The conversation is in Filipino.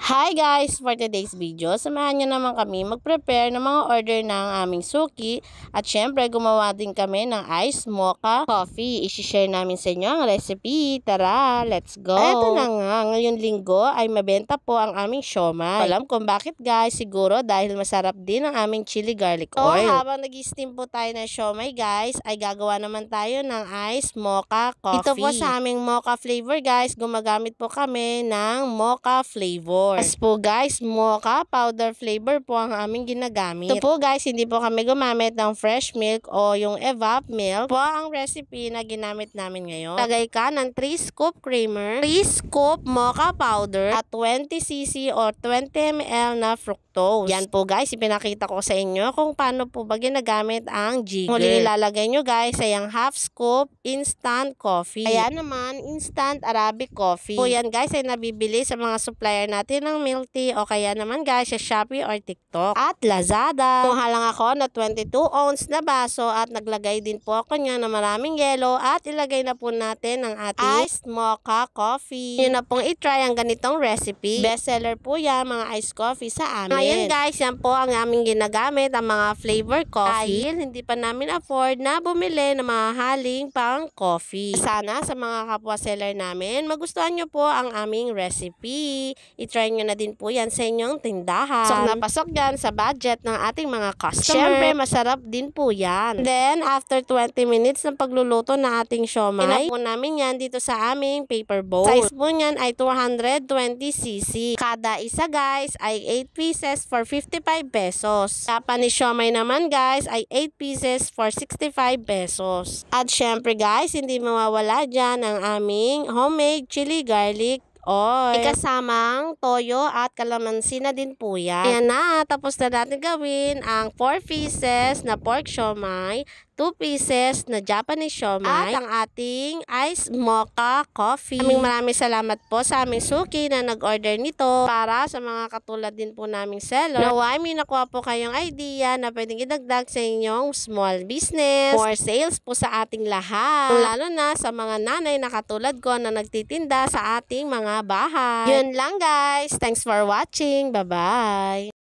Hi guys! For today's video, samahan nyo naman kami mag-prepare ng mga order ng aming suki at syempre gumawa din kami ng iced mocha coffee. I-share namin sa inyo ang recipe. Tara, let's go! Eto na nga, ngayong linggo ay mabenta po ang aming siomai. Alam kung bakit guys, siguro dahil masarap din ang aming chili garlic oil. Habang nag-steam po tayo ng siomai guys, ay gagawa naman tayo ng iced mocha coffee. Ito po sa aming mocha flavor guys, gumagamit po kami ng mocha flavor. Yes po guys, mocha powder flavor po ang aming ginagamit. Ito po guys, hindi po kami gumamit ng fresh milk o yung evap milk. Po ang recipe na ginamit namin ngayon. Lagay ka ng 3 scoop creamer, 3 scoop mocha powder, at 20cc or 20 ml na fructose. Yan po guys, ipinakita ko sa inyo kung paano po ba ginagamit ang jigger. Muli ilalagay nyo guys ay ang half scoop instant coffee. Kaya naman, instant Arabic coffee. Po yan guys ay nabibili sa mga supplier natin ng milk tea o kaya naman guys sa Shopee or TikTok at Lazada. Kumuha lang ako na 22 ounce na baso at naglagay din po ako niya na maraming yelo at ilagay na po natin ang ating iced mocha coffee. Yun na pong itry ang ganitong recipe. Bestseller po yan mga iced coffee sa amin. Ngayon guys, yan po ang aming ginagamit, ang mga flavor coffee. Dahil hindi pa namin afford na bumili ng mga haling pang coffee. Sana sa mga kapwa seller namin, magustuhan nyo po ang aming recipe. I-try nyo na din po yan sa inyong tindahan. So, napasok yan sa budget ng ating mga customer. Siyempre, masarap din po yan. Then, after 20 minutes ng pagluluto na ating siomai, po namin yan dito sa aming paper bowl. Size po niyan ay 220cc. Kada isa guys ay 8 pieces for 55 pesos. Japanese siomai naman guys ay 8 pieces for 65 pesos. At syempre guys, hindi mawawala dyan ang aming homemade chili garlic oil. Kasamang toyo at kalamansi na din po yan. Ayan na, tapos na natin gawin ang 4 pieces na pork siomai, 2 pieces na Japanese siomai, at ang ating iced mocha coffee. Maraming salamat po sa aming suki na nag-order nito para sa mga katulad din po naming seller. Naway may nakuha po kayong idea na pwedeng idagdag sa inyong small business. More sales po sa ating lahat. Lalo na sa mga nanay na katulad ko na nagtitinda sa ating mga bahay. Yun lang guys. Thanks for watching. Bye-bye.